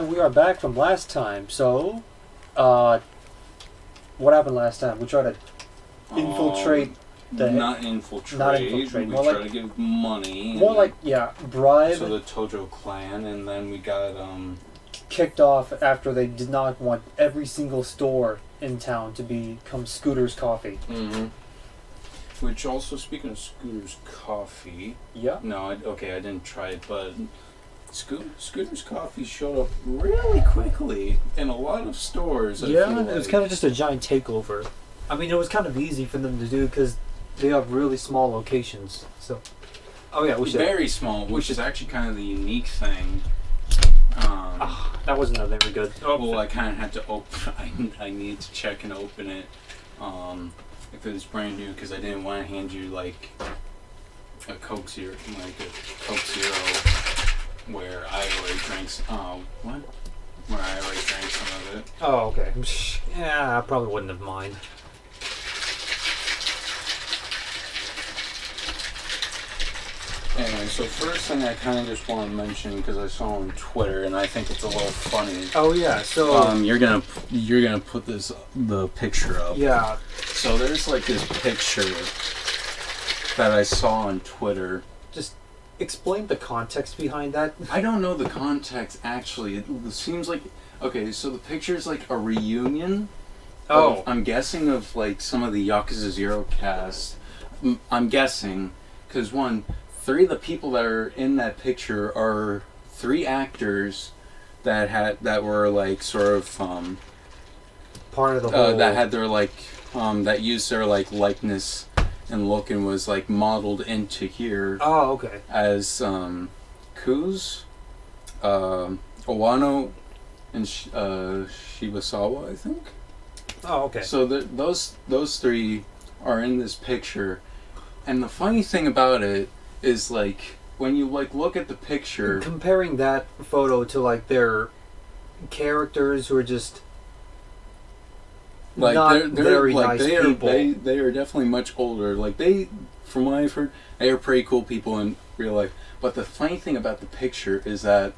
And we are back from last time. So, what happened last time? We tried to infiltrate Not infiltrate. We more tried like, to give money. More like, bribe. So the Tojo clan, and then we got kicked off after they did not want every single store in town to become Scooter's Coffee. Mm-hmm. Which also, speaking of Scooter's Coffee. Yeah. No, I didn't try it, but Scooter's Coffee showed up really quickly in a lot of stores. It was kind of just a giant takeover. I mean, it was kind of easy for them to do because they have really small locations. So, very small, which is actually kind of the unique thing. That wasn't very good. Well, I kind of had to open. I need to check and open it if it was brand new, because I didn't want to hand you like a Coke Zero, where I already drank. Where I already drank some of it. Oh, okay. Yeah, I probably wouldn't have mind. Anyway, so first thing I kind of just want to mention, because I saw on Twitter and I think it's a little funny. Oh yeah, so you're gonna put the picture up. Yeah. So there's like this picture that I saw on Twitter. Just explain the context behind that. I don't know the context actually. It seems like so the picture is like a reunion. Oh. I'm guessing of like some of the Yakuza 0 cast. I'm guessing because 3 of the people that are in that picture are 3 actors that were like sort of part of the whole that had their like that used their like likeness and look and was like modeled into here. Oh, okay. As Kuz, Owano, and Shibasawa, I think. Oh, okay. So those 3 are in this picture, and the funny thing about it is like when you like look at the picture, comparing that photo to like their characters who are just like not they're very like nice they are people. they are definitely much older. Like from what I've heard, they are pretty cool people in real life. But the funny thing about the picture is that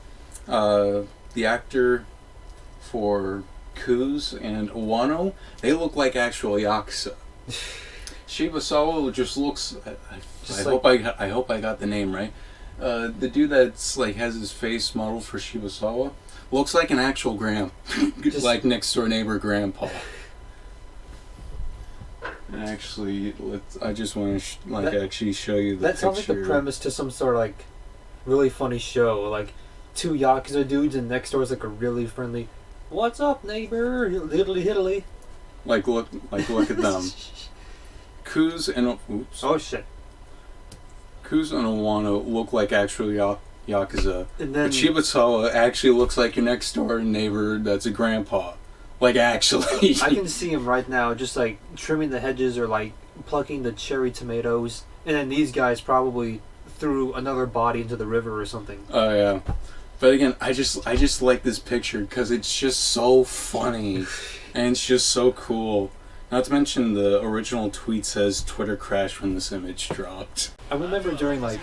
the actor for Kuz and Owano, they look like actual Yakuza. Shibasawa just looks. I hope I got the name right. The dude that's like has his face modeled for Shibasawa looks like an actual like next door neighbor grandpa. Actually, I just want to actually show you the picture. That sounds like the premise to some sort of like really funny show. Like 2 Yakuza dudes and next door is like a really friendly, "What's up, neighbor? Hiddly." Like look at them. Kuz and Oh shit. Kuz and Owano look like actual Yakuza. And then but Shibasawa actually looks like your next door neighbor that's a grandpa. Like actually. I can see him right now just like trimming the hedges or like plucking the cherry tomatoes. And then these guys probably threw another body into the river or something. Oh yeah. But again, I just like this picture because it's just so funny. And it's just so cool. Not to mention the original tweet says Twitter crashed when this image dropped. I remember during like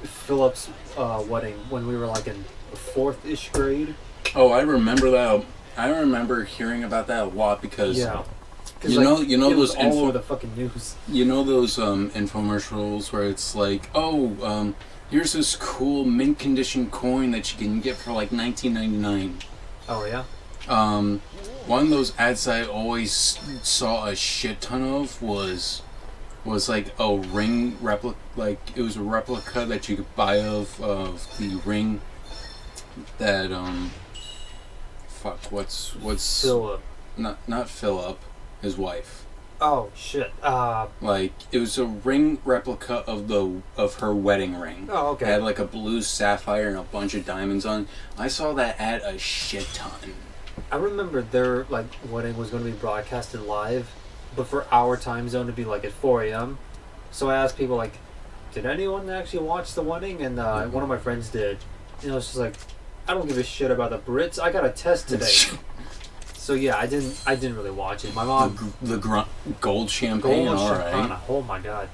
Philip's wedding when we were like in 4th-ish grade. Oh, I remember that. I remember hearing about that a lot because you know it was those all over the fucking news. You know those infomercials where it's like, here's this cool mint condition coin that you can get for like $19.99. Oh yeah. One of those ads I always saw a shit ton of was like a ring replica. Like it was a replica that you could buy of the ring that what's Philip. Not Philip, his wife. Oh shit. Like it was a ring replica of her wedding ring. Oh okay. It had like a blue sapphire and a bunch of diamonds on. I saw that ad a shit ton. I remember their like wedding was going to be broadcasted live, but for our time zone to be like at 4 a.m. So I asked people like, did anyone actually watch the wedding? And one of my friends did. You know, it's just like, I don't give a shit about the Brits. I got a test today. So yeah, I didn't really watch it. My mom. The gold champagne. All champagne. right. Oh my god.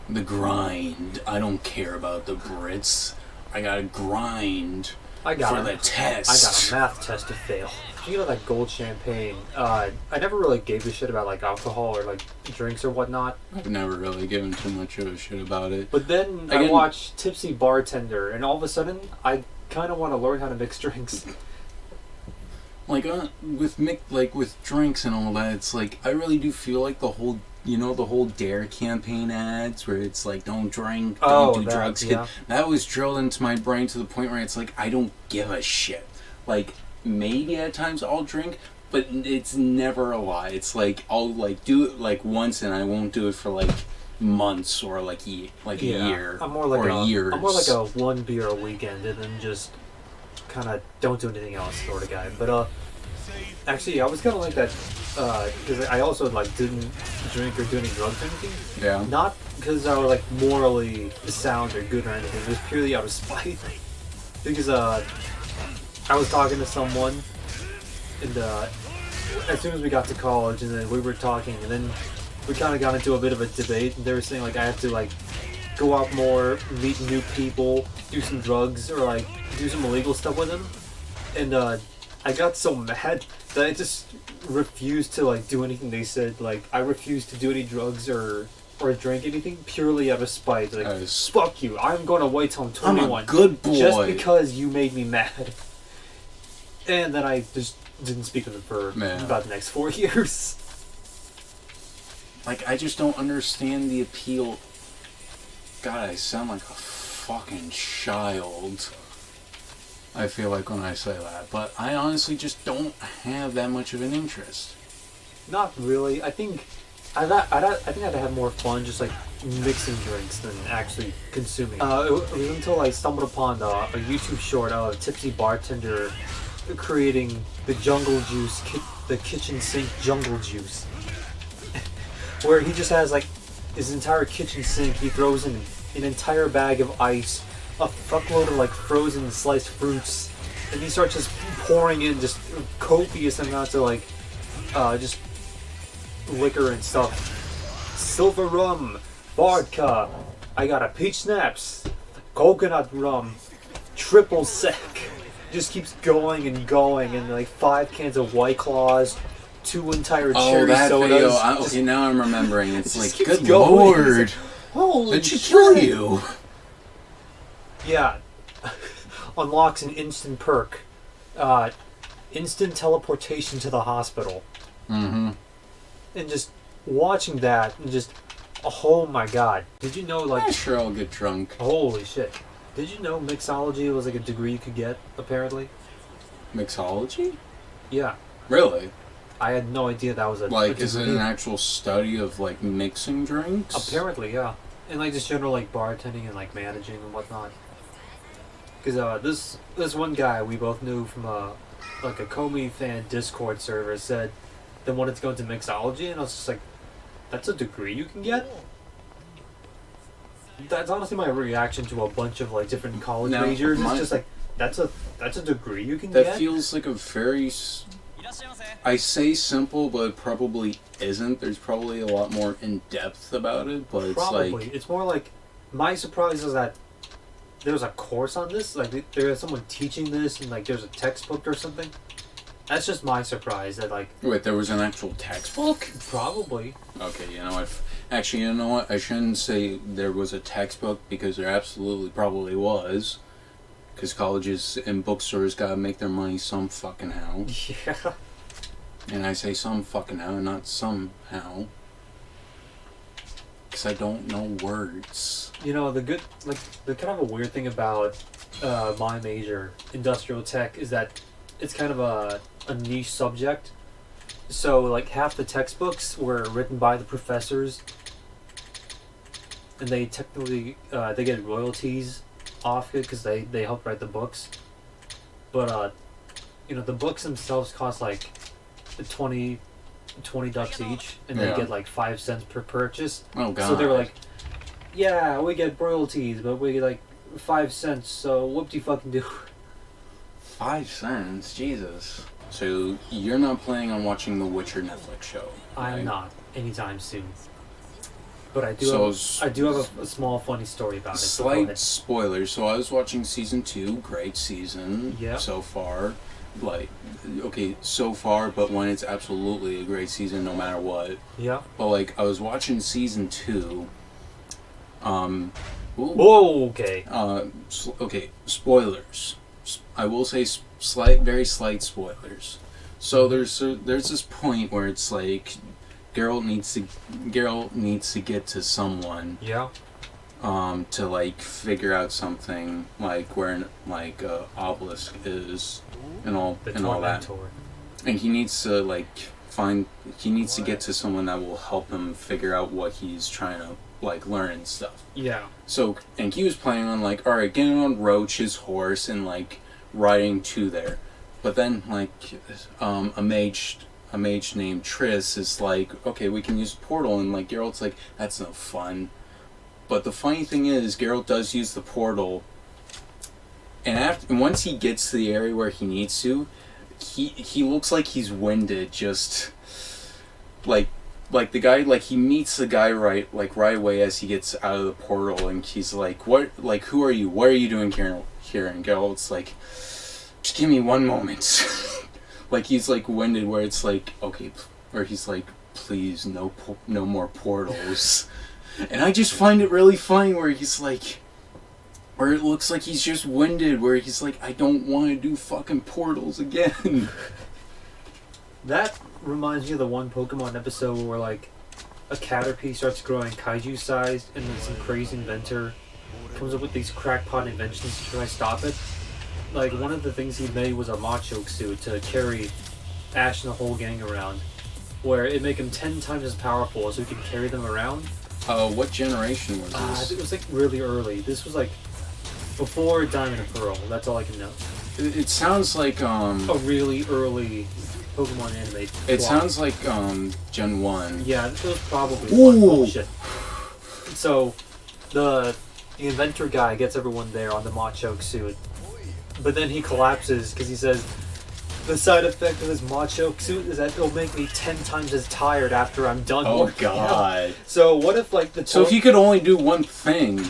The grind. I don't care about the Brits. I gotta grind. I got for the I test. got a math test to fail. You know that gold champagne. I never really gave a shit about like alcohol or like drinks or whatnot. I've never really given too much of a shit about it. But then I watched Tipsy Bartender, and all of a sudden I kind of want to learn how to mix drinks. Like with drinks and all that, it's like I really do feel like the whole Dare campaign ads where it's like don't drink, don't do drugs. Yeah. That was drilled into my brain to the point where it's like I don't give a shit. Like maybe at times I'll drink, but it's never a lot. It's like I'll like do it like once and I won't do it for like months or like a year. I'm more like years. I'm more like a one beer a weekend and then just kind of don't do anything else sort of guy. But actually I was kind of like that because I also like didn't drink or do any drugs or anything. Yeah. Not because I was like morally sound or good or anything. It was purely out of spite. Because I was talking to someone, and as soon as we got to college, and then we were talking, and then we kind of got into a bit of a debate, and they were saying like I have to like go out more, meet new people, do some drugs, or like do some illegal stuff with them, and I got so mad that I just refused to like do anything they said. Like I refused to do any drugs or drink anything purely out of spite. Like fuck you, I'm gonna wait till I'm 21. I'm a good boy. Just because you made me mad. And then I just didn't speak with him for about the next 4 years. Like, I just don't understand the appeal. God, I sound like a fucking child. I feel like when I say that. But I honestly just don't have that much of an interest. Not really. I think I'd have more fun just like mixing drinks than actually consuming. It was until I stumbled upon a YouTube short of Tipsy Bartender creating the jungle juice, the kitchen sink jungle juice, where he just has like his entire kitchen sink. He throws in an entire bag of ice, a fuckload of like frozen sliced fruits, and he starts just pouring in just copious amounts of like just liquor and stuff. Silver rum, vodka. I got a peach schnapps, coconut rum, triple sec. Just keeps going and like 5 cans of White Claws, 2 entire cherry sodas. Video. Okay, now I'm remembering. It's like, good going. lord, like, holy did she kill you? Yeah, unlocks an instant perk, instant teleportation to the hospital. Mm-hmm. And just watching that, and just, oh my god! Did you know like? Yeah, sure, I'll get drunk. Holy shit! Did you know mixology was like a degree you could get, apparently? Mixology? Yeah. Really? I had no idea that was a like, a is it an actual study of like mixing drinks? Apparently, yeah. And like just general like bartending and like managing and whatnot. Because this one guy we both knew from a Comey fan Discord server said they wanted to go into mixology, and I was just like, that's a degree you can get? That's honestly my reaction to a bunch of like different college majors. It's just like that's a degree you can get. That feels like a very. I say simple, but it probably isn't. There's probably a lot more in depth about it, but probably. It's like it's more like my surprise is that there's a course on this. Like there's someone teaching this, and like there's a textbook or something. That's just my surprise that like. Wait, there was an actual textbook? Probably. Okay, you know what? Actually, you know what? I shouldn't say there was a textbook because there absolutely probably was. Because colleges and bookstores gotta make their money some fucking how. Yeah. And I say some fucking how, not somehow. Because I don't know words. You know, the kind of a weird thing about my major, industrial tech, is that it's kind of a niche subject. So, like, half the textbooks were written by the professors, and they technically, they get royalties off it because they help write the books. But, you know, the books themselves cost, like, 20 ducks each, and they get, like, 5 cents per purchase. Oh, God. So they were like, yeah, we get royalties, but we get, like, 5 cents, so whoop-de-fucking-do. 5 cents? Jesus. So, you're not planning on watching the Witcher Netflix show? I'm not, anytime soon. But I do have a small funny story about it. So go Slight ahead. spoilers. So I was watching season 2. Great season. Yeah. So far. Like, okay, so far, but when it's absolutely a great season no matter what. Yeah. But, like, I was watching season 2. Ooh. Whoa, okay. Okay, spoilers. I will say very slight spoilers. So there's this point where it's like Geralt needs to get to someone. Yeah. To like figure out something like where like obelisk is and all The and all that. Tormentor. And he needs to get to someone that will help him figure out what he's trying to like learn and stuff. Yeah. So, and he was planning on like, all right, getting on Roach, his horse, and like riding to there. But then like, a mage named Triss is like, okay, we can use a portal, and like Geralt's like, that's no fun. But the funny thing is, Geralt does use the portal, and once he gets to the area where he needs to, he looks like he's winded, just like the guy, like he meets the guy right away as he gets out of the portal, and he's like, what, like, who are you? What are you doing here? And Geralt's like, just give me one moment. Like he's like winded, where it's like, okay, or he's like, please, no more portals. And I just find it really funny where he's like, where it looks like he's just winded, where he's like, I don't want to do fucking portals again. That reminds me of the one Pokemon episode where like a Caterpie starts growing kaiju sized, and then some crazy inventor comes up with these crackpot inventions to try to stop it. Like one of the things he made was a Machoke suit to carry Ash and the whole gang around, where it make him 10 times as powerful, so he can carry them around. What generation was this? It was like really early. This was like before Diamond and Pearl. That's all I can know. It sounds like A really early Pokemon anime. It sounds like Gen 1. Yeah, it was probably Ooh. one. Oh shit. So the inventor guy gets everyone there on the Machoke suit, but then he collapses because he says the side effect of this Machoke suit is that it'll make me 10 times as tired after I'm done. Oh working out. god. So what if like So he could only do one thing,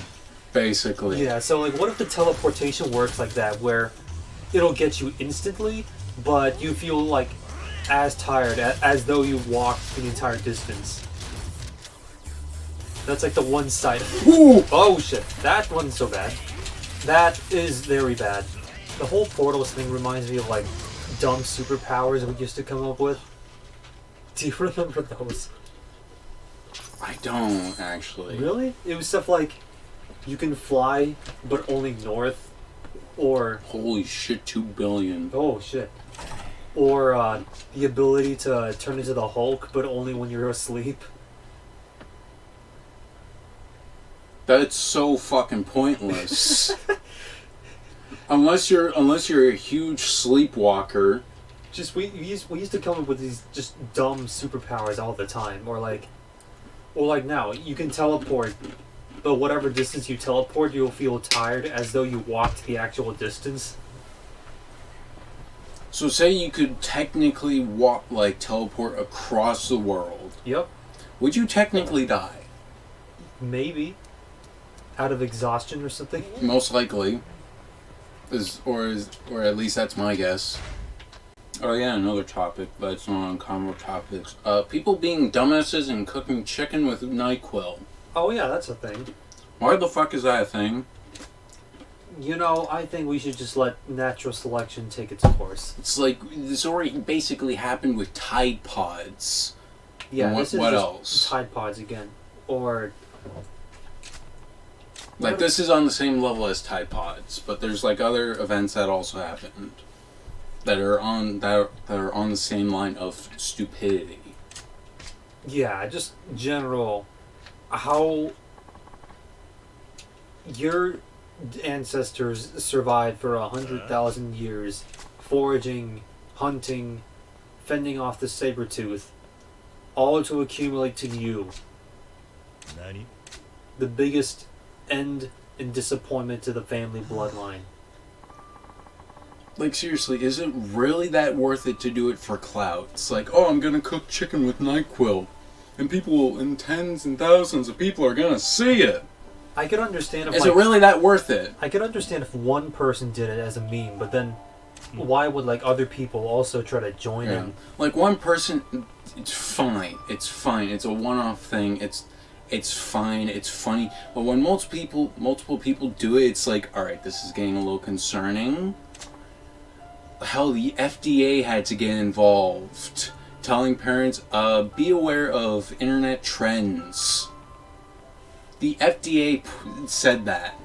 basically. Yeah, so like what if the teleportation works like that, where it'll get you instantly, but you feel like as tired as though you walked the entire distance. That's like the one side. Ooh. Oh shit, that wasn't so bad. That is very bad. The whole portals thing reminds me of like dumb superpowers we used to come up with. Do you remember those? I don't actually. Really? It was stuff like you can fly, but only north, or Holy shit, 2 billion. oh shit, or the ability to turn into the Hulk, but only when you're asleep. That's so fucking pointless. Unless you're a huge sleepwalker. Just we used to come up with these just dumb superpowers all the time, or like now you can teleport, but whatever distance you teleport, you'll feel tired as though you walked the actual distance. So say you could technically teleport across the world. Yep. Would you technically die? Maybe. Out of exhaustion or something. Most likely. Or at least that's my guess. Oh yeah, another topic, but it's not on combo topics. People being dumbasses and cooking chicken with NyQuil. Oh yeah, that's a thing. Why the fuck is that a thing? You know, I think we should just let natural selection take its course. It's like, this already basically happened with Tide Pods. Yeah, And this is what just else? Tide Pods again. Or Like, this is on the same level as Tide Pods, but there's like other events that also happened that are on the same line of stupidity. yeah, just general how your ancestors survived for 100,000 years, foraging, hunting, fending off the saber-tooth, all to accumulate to you. Nani? The biggest end and disappointment to the family bloodline. Like, seriously, is it really that worth it to do it for clout? It's like, oh, I'm gonna cook chicken with NyQuil. and people, and tens and thousands of people are gonna see it. I could understand if Is it really that worth it? I could understand if one person did it as a meme, but then why would like other people also try to join in? Like one person, it's fine. It's fine. It's a one-off thing. It's fine. It's funny. But when multiple people do it, it's like, all right, this is getting a little concerning. Hell, the FDA had to get involved, telling parents, be aware of internet trends. The FDA said that.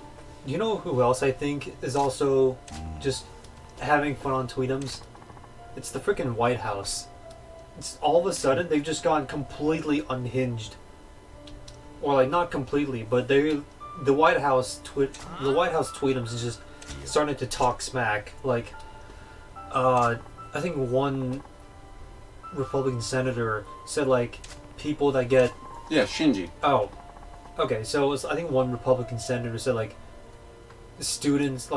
You know who else I think is also just having fun on Tweetums? It's the freaking White House. It's all of a sudden they've just gone completely unhinged, or like not completely, but the White House Tweetums is just starting to talk smack. Like, I think one Republican senator said like people that get Shinji. Oh, okay. So it was, I think one Republican senator said like student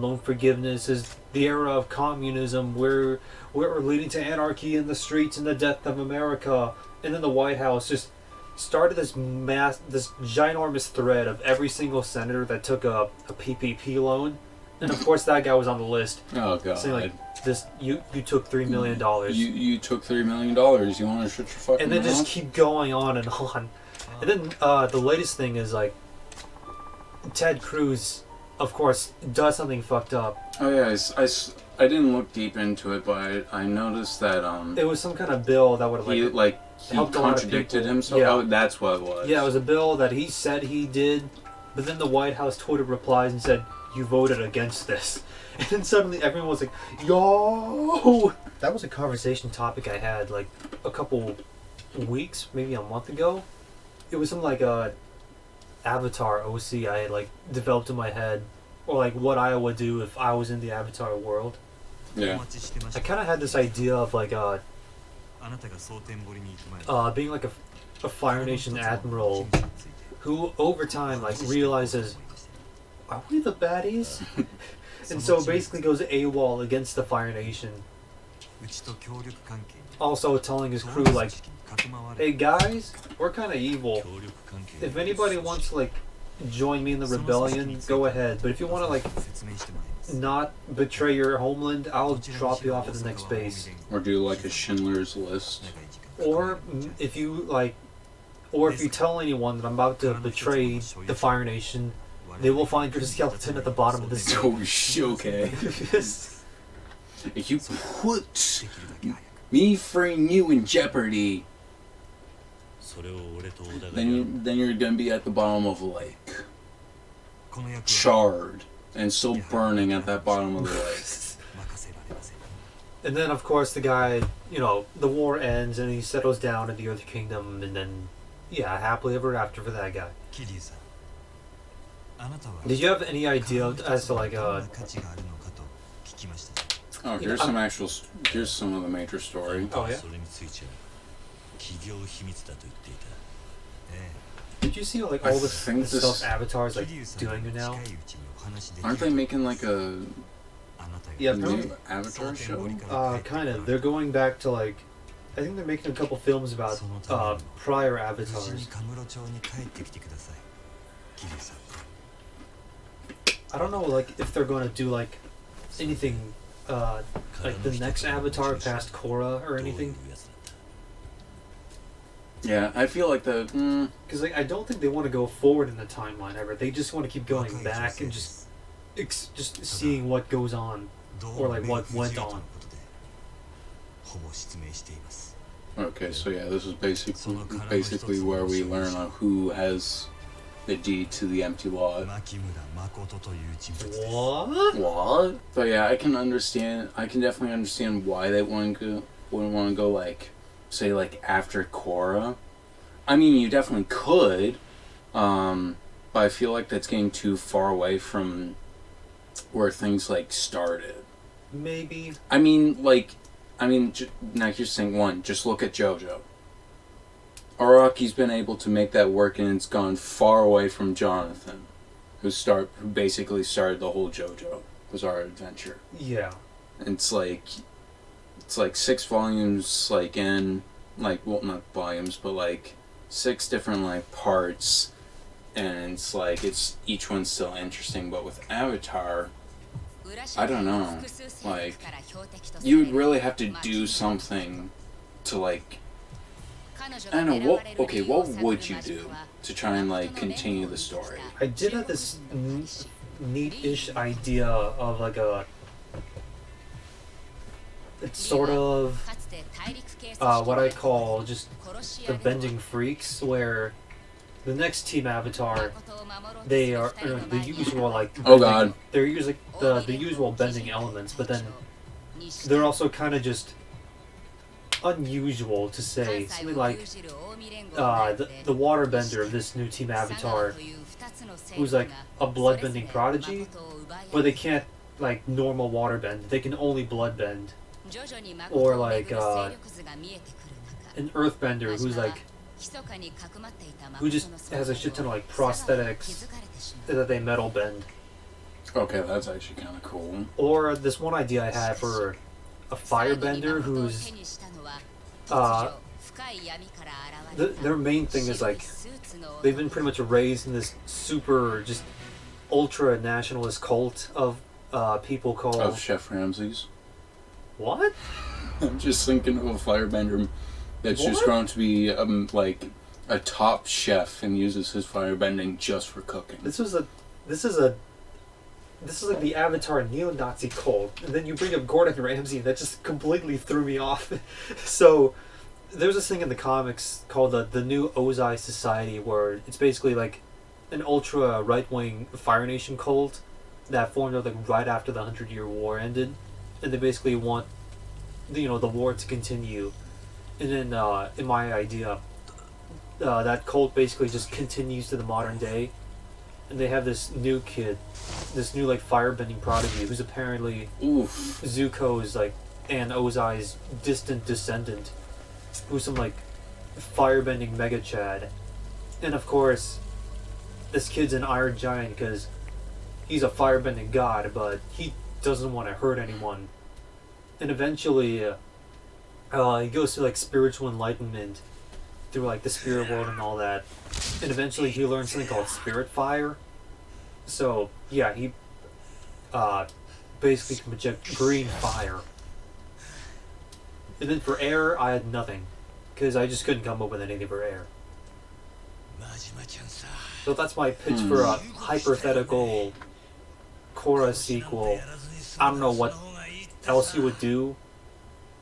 loan forgiveness is the era of communism. We're leading to anarchy in the streets and the death of America. And then the White House just started this ginormous thread of every single senator that took a PPP loan, and of course that guy was on the list. Oh god. Saying like this, you took $3 million. You took $3 million. You want to shut your fucking and then mouth? just keep going on and on. And then the latest thing is like Ted Cruz, of course, does something fucked up. Oh yeah, I didn't look deep into it, but I noticed that It was some kind of bill that would have he helped a lot of contradicted people. himself. Yeah. Oh, that's what it was. Yeah, it was a bill that he said he did, but then the White House Twitter replies and said, "You voted against this." And then suddenly everyone was like, "Yo!" That was a conversation topic I had like a couple weeks, maybe a month ago. It was some like Avatar OC I had like developed in my head, or like what I would do if I was in the Avatar world. Yeah. I kind of had this idea of like being like a Fire Nation admiral who over time like realizes, are we the baddies? And so basically goes AWOL against the Fire Nation. Also telling his crew like, hey guys, we're kind of evil. If anybody wants to like join me in the rebellion, go ahead. But if you want to like not betray your homeland, I'll drop you off at the next base. Or do like a Schindler's List. Or if you tell anyone that I'm about to betray the Fire Nation, they will find your skeleton at the bottom of the sea. Oh, okay. If you put me freeing you in jeopardy, then you're gonna be at the bottom of a lake, charred and still burning at that bottom of the lake. And then, of course, the guy, the war ends and he settles down in the Earth Kingdom, and then, yeah, happily ever after for that guy. Did you have any idea as to like Oh, here's some of the major story. Oh yeah. Did you see like all the stuff Avatar's like doing now? Aren't they making like a new Avatar Okay. show? Kind of. They're going back to like, I think they're making a couple films about prior avatars. I don't know, like if they're going to do like anything, like the next Avatar past Korra or anything. Yeah, I feel like Because like I don't think they want to go forward in the timeline ever. They just want to keep going back and just seeing what goes on, or like what went on. Okay, so yeah, this is basically where we learn on who has the deed to the empty lot. What? But yeah, I can definitely understand why they wouldn't want to go like, say like after Korra. I mean, you definitely could, but I feel like that's getting too far away from where things like started. Maybe. Now here's thing one. Just look at JoJo. Araki's been able to make that work, and it's gone far away from Jonathan, who basically started the whole JoJo Bizarre Adventure. Yeah. And it's like 6 volumes like in, like, well, not volumes, but like 6 different like parts, and it's like it's each one's still interesting. But with Avatar, I don't know, like you would really have to do something to like, I don't know, what would you do to try and like continue the story? I did have this neat-ish idea of like a, it's sort of what I call just the bending freaks, where the next Team Avatar, they are the usual like Oh bending, god. they're usually the usual bending elements, but then they're also kind of just unusual to say. Something like the waterbender of this new Team Avatar, who's like a bloodbending prodigy, but they can't like normal waterbend. They can only bloodbend. Or like an earthbender who's like, who just has a shit ton of like prosthetics that they metal bend. Okay, that's actually kind of cool. Or this one idea I had for a firebender who's their main thing is like they've been pretty much raised in this super just ultra nationalist cult of people called Of Chef Ramsay's. What? I'm just thinking of a firebender that's just grown to be like a top chef and uses his firebending just for cooking. This is like the Avatar neo-Nazi cult, and then you bring up Gordon Ramsay, and that just completely threw me off. So there's this thing in the comics called the New Ozai Society, where it's basically like an ultra right-wing Fire Nation cult that formed up like right after the 100-Year War ended, and they basically want the war to continue. And then in my idea, that cult basically just continues to the modern day, and they have this new kid, this new like firebending prodigy who's apparently Zuko's like and Ozai's distant descendant, who's some like firebending mega chad. And of course this kid's an iron giant because he's a firebending god, but he doesn't want to hurt anyone. And eventually he goes through like spiritual enlightenment through like the spirit world and all that, and eventually he learns something called spirit fire. So yeah, he basically can project green fire. And then for air, I had nothing, because I just couldn't come up with anything for air. So that's my pitch for a hypothetical Korra sequel. I don't know what else you would do,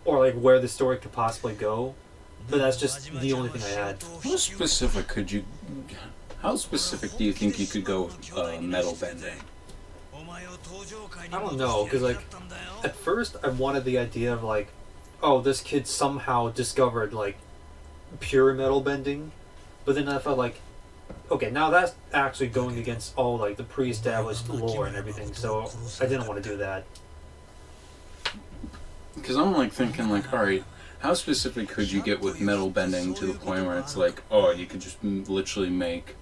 or like where the story could possibly go, but that's just the only thing I had. How specific do you think you could go with metal bending? I don't know, because like at first I wanted the idea of like, oh, this kid somehow discovered like pure metal bending, but then I felt like, okay, now that's actually going against all like the pre-established lore and everything, so I didn't want to do that. Because I'm like thinking like, alright, how specific could you get with metal bending to the point where it's like, oh, you could just literally make,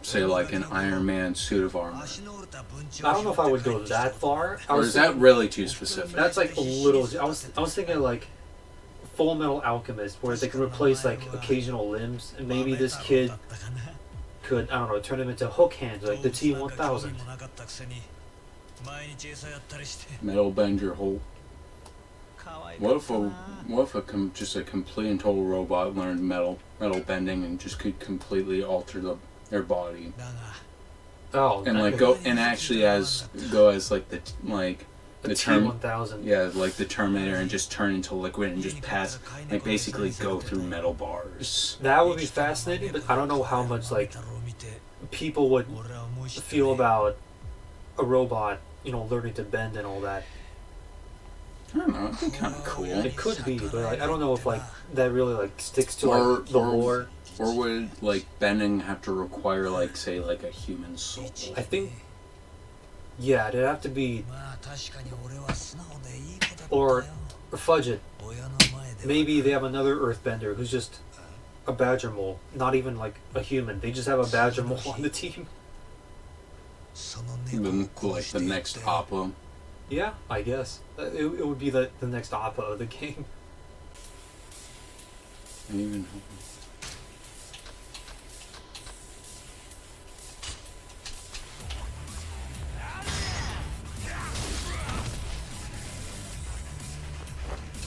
say, like an Iron Man suit of armor? I don't know if I would go that far. Or is that really too specific? That's like a little. I was thinking like Full Metal Alchemist, where they can replace like occasional limbs, and maybe this kid could, I don't know, turn him into hook hands like the T-1000. Metal bend your whole. What if just a complete and total robot learned metal bending and just could completely alter their body? Oh, and like go and actually go as like the T-1000. Yeah, like the Terminator, and just turn into liquid and just pass, like basically go through metal bars. That would be fascinating, but I don't know how much like people would feel about a robot, learning to bend and all that. I don't know, it'd be kind of cool. It could be, but like, I don't know if like that really like sticks to like the lore. Or would like bending have to require like, say, like a human soul? I think, yeah, it'd have to be, or fudge it. Maybe they have another earthbender who's just a badger mole, not even like a human. They just have a badger mole on the team. Like the next Appa. Yeah, I guess. It would be the next Appa of the game. Even.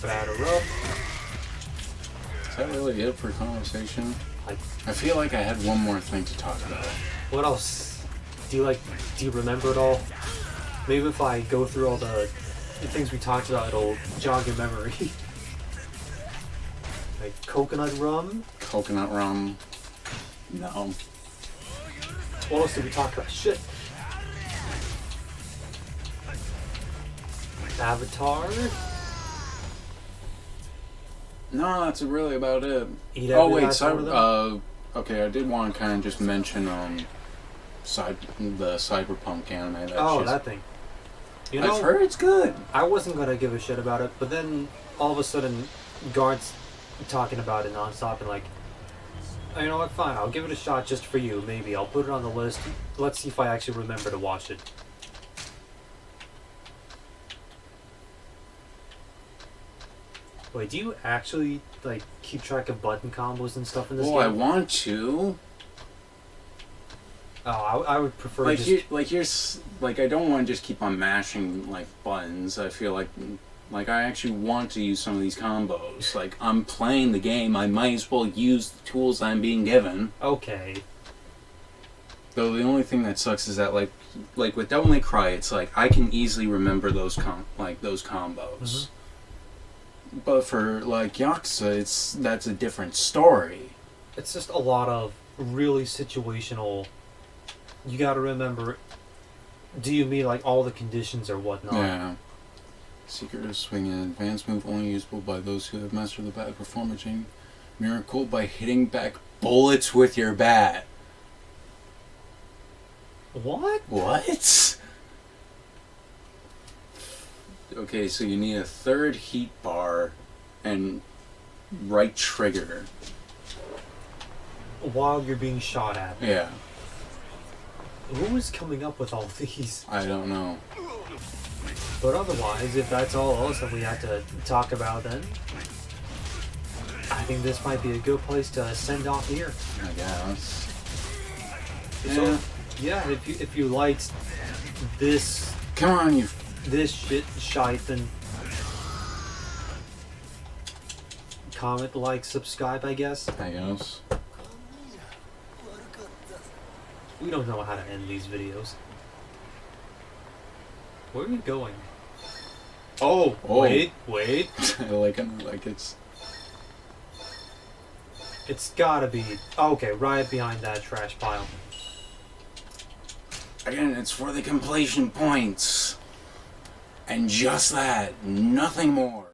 Batter up. Is that really it for conversation? Like, I feel like I had one more thing to talk about. what else? Do you remember it all? Maybe if I go through all the things we talked about, it'll jog your memory. Like coconut rum. Coconut rum. No. What else did we talk about? Shit. Avatar. No, that's really about it. Eat Oh every wait, last one of them? okay, I did want to kind of just mention the cyberpunk anime. That thing. You know, I've heard it's good. I wasn't gonna give a shit about it, but then all of a sudden, Guard's talking about it nonstop and like, "Oh, you know what? Fine, I'll give it a shot just for you. Maybe I'll put it on the list. Let's see if I actually remember to watch it." Wait, do you actually like keep track of button combos and stuff in this Well, I game? want to. Oh, I would prefer Like just. I don't want to just keep on mashing like buttons. I feel like I actually want to use some of these combos. Like I'm playing the game, I might as well use the tools I'm being given. Okay. Though the only thing that sucks is that like with Devil May Cry, it's like I can easily remember those combos. Mhm. But for like Yakuza, that's a different story. It's just a lot of really situational. You gotta remember. Do you mean like all the conditions or whatnot? Yeah. Secret of swing, an advanced move only usable by those who have mastered the bat performance chain. Miracle by hitting back bullets with your bat. What? What? Okay, so you need a third heat bar and right trigger. While you're being shot at. Yeah, Who is coming up with all these? I don't know. But otherwise, if that's all else that we have to talk about, then I think this might be a good place to send off here. I guess. So, yeah, if you liked this Come on, you. shite, then comment, like, subscribe, I guess. I guess. We don't know how to end these videos. Where are we going? Oh, Oh. wait. I like it. Like it's. It's gotta be... Okay, right behind that trash pile. Again, it's for the completion points. And just that, nothing more.